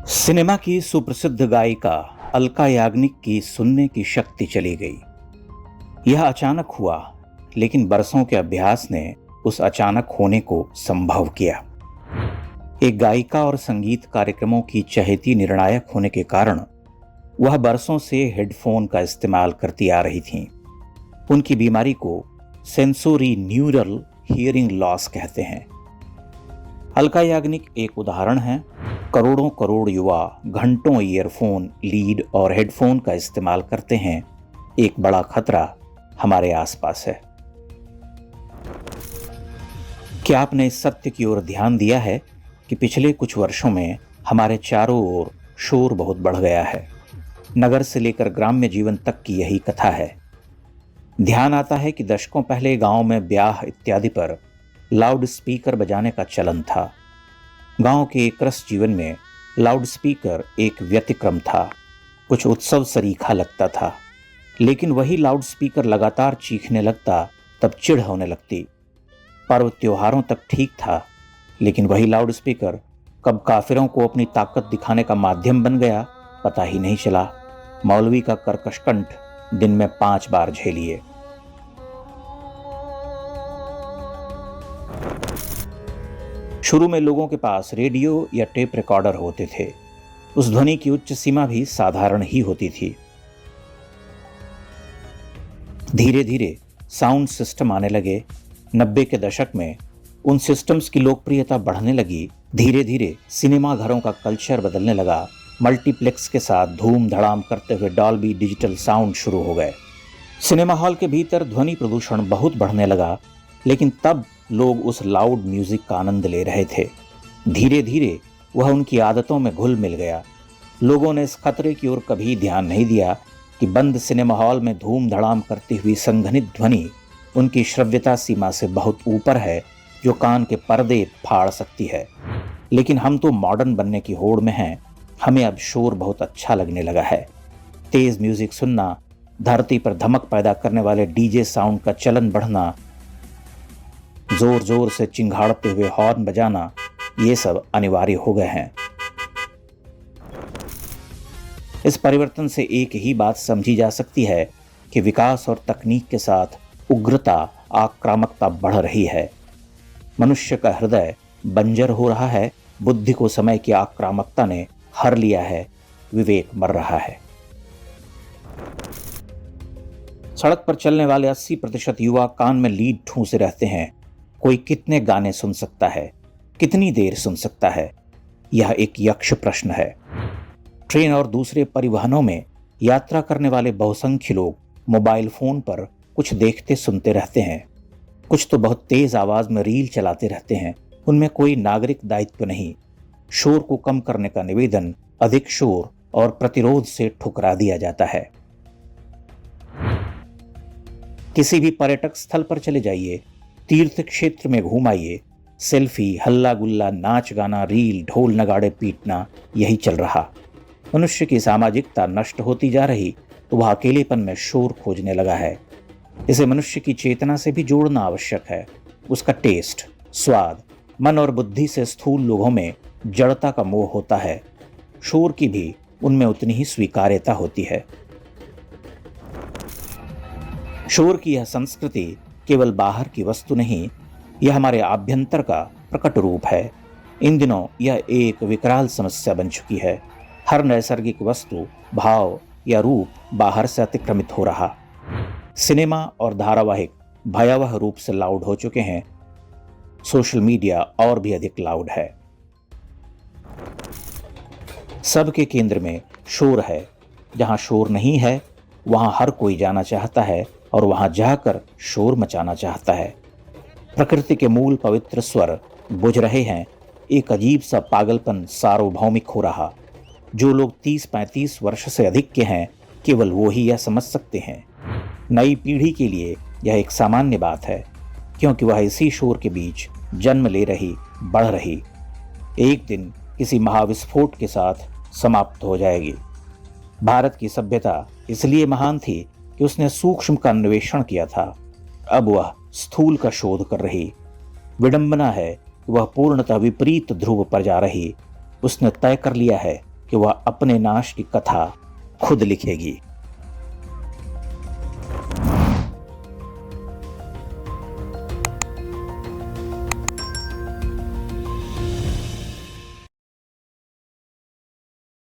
Cinema की सुप्रसिद्ध गायिका अलका याग्निक की सुनने की शक्ति चली गई। यह अचानक हुआ, लेकिन बरसों के अभ्यास ने उस अचानक होने को संभव किया। एक गायिका और संगीत कार्यक्रमों की चहेती निर्णायक होने के कारण वह बरसों से हेडफोन का इस्तेमाल करती आ रही थीं। उनकी बीमारी को सेंसोरी न्यूरल हियरिंग लॉस कहते हैं। अलका याग्निक एक उदाहरण है। करोड़ों करोड़ युवा घंटों ईयरफोन, लीड और हेडफोन का इस्तेमाल करते हैं। एक बड़ा खतरा हमारे आसपास है। क्या आपने इस सत्य की ओर ध्यान दिया है कि पिछले कुछ वर्षों में हमारे चारों ओर शोर बहुत बढ़ गया है। नगर से लेकर ग्राम्य जीवन तक की यही कथा है। ध्यान आता है कि दशकों पहले गांव में ब्याह इत्यादि पर लाउड स्पीकर बजाने का चलन था। गांव के एकरस जीवन में लाउड स्पीकर एक व्यतिक्रम था, कुछ उत्सव सरीखा लगता था। लेकिन वही लाउड स्पीकर लगातार चीखने लगता तब चिढ़ होने लगती। पर्व त्योहारों तक ठीक था, लेकिन वही लाउड स्पीकर कब काफिरों को अपनी ताकत दिखाने का माध्यम बन गया, पता ही नहीं चला। मौलवी का कर्कश कंठ दिन में 5 बार झेलिए। शुरू में लोगों के पास रेडियो या टेप रिकॉर्डर होते थे। उस ध्वनि की उच्च सीमा भी साधारण ही होती थी। धीरे धीरे साउंड सिस्टम आने लगे। 90 के दशक में उन सिस्टम्स की लोकप्रियता बढ़ने लगी। धीरे धीरे सिनेमा घरों का कल्चर बदलने लगा। मल्टीप्लेक्स के साथ धूम धड़ाम करते हुए डॉल्बी डिजिटल साउंड शुरू हो गए। सिनेमा हॉल के भीतर ध्वनि प्रदूषण बहुत बढ़ने लगा, लेकिन तब लोग उस लाउड म्यूजिक का आनंद ले रहे थे। धीरे धीरे वह उनकी आदतों में घुल मिल गया। लोगों ने इस खतरे की ओर कभी ध्यान नहीं दिया कि बंद सिनेमा हॉल में धूम धड़ाम करती हुई संघनित ध्वनि उनकी श्रव्यता सीमा से बहुत ऊपर है, जो कान के पर्दे फाड़ सकती है। लेकिन हम तो मॉडर्न बनने की होड़ में हैं। हमें अब शोर बहुत अच्छा लगने लगा है। तेज म्यूजिक सुनना, धरती पर धमक पैदा करने वाले डीजे साउंड का चलन बढ़ना, जोर जोर से चिंघाड़ते हुए हॉर्न बजाना, ये सब अनिवार्य हो गए हैं। इस परिवर्तन से एक ही बात समझी जा सकती है कि विकास और तकनीक के साथ उग्रता, आक्रामकता बढ़ रही है। मनुष्य का हृदय बंजर हो रहा है। बुद्धि को समय की आक्रामकता ने हर लिया है। विवेक मर रहा है। सड़क पर चलने वाले 80% युवा कान में लीड ठूंसे रहते हैं। कोई कितने गाने सुन सकता है, कितनी देर सुन सकता है, यह एक यक्ष प्रश्न है। ट्रेन और दूसरे परिवहनों में यात्रा करने वाले बहुसंख्य लोग मोबाइल फोन पर कुछ देखते सुनते रहते हैं। कुछ तो बहुत तेज आवाज में रील चलाते रहते हैं। उनमें कोई नागरिक दायित्व नहीं। शोर को कम करने का निवेदन अधिक शोर और प्रतिरोध से ठुकरा दिया जाता है। किसी भी पर्यटक स्थल पर चले जाइए, तीर्थ क्षेत्र में घूम आइए, सेल्फी, हल्ला गुल्ला, नाच गाना, रील, ढोल नगाड़े पीटना, यही चल रहा। मनुष्य की सामाजिकता नष्ट होती जा रही तो वह अकेलेपन में शोर खोजने लगा है। इसे मनुष्य की चेतना से भी जोड़ना आवश्यक है। उसका टेस्ट, स्वाद, मन और बुद्धि से स्थूल लोगों में जड़ता का मोह होता है। शोर की भी उनमें उतनी ही स्वीकार्यता होती है। शोर की यह संस्कृति केवल बाहर की वस्तु नहीं, यह हमारे आभ्यंतर का प्रकट रूप है। इन दिनों यह एक विकराल समस्या बन चुकी है। हर नैसर्गिक वस्तु, भाव या रूप बाहर से अतिक्रमित हो रहा। सिनेमा और धारावाहिक भयावह रूप से लाउड हो चुके हैं। सोशल मीडिया और भी अधिक लाउड है। सबके केंद्र में शोर है। जहां शोर नहीं है वहां हर कोई जाना चाहता है और वहां जाकर शोर मचाना चाहता है। प्रकृति के मूल पवित्र स्वर बुझ रहे हैं। एक अजीब सा पागलपन सार्वभौमिक हो रहा। जो लोग 30-35 वर्ष से अधिक के हैं, केवल वो ही यह समझ सकते हैं। नई पीढ़ी के लिए यह एक सामान्य बात है, क्योंकि वह इसी शोर के बीच जन्म ले रही, बढ़ रही, एक दिन किसी महाविस्फोट के साथ समाप्त हो जाएगी। भारत की सभ्यता इसलिए महान थी कि उसने सूक्ष्म का अन्वेषण किया था। अब वह स्थूल का शोध कर रही। विडंबना है कि वह पूर्णतः विपरीत ध्रुव पर जा रही। उसने तय कर लिया है कि वह अपने नाश की कथा खुद लिखेगी।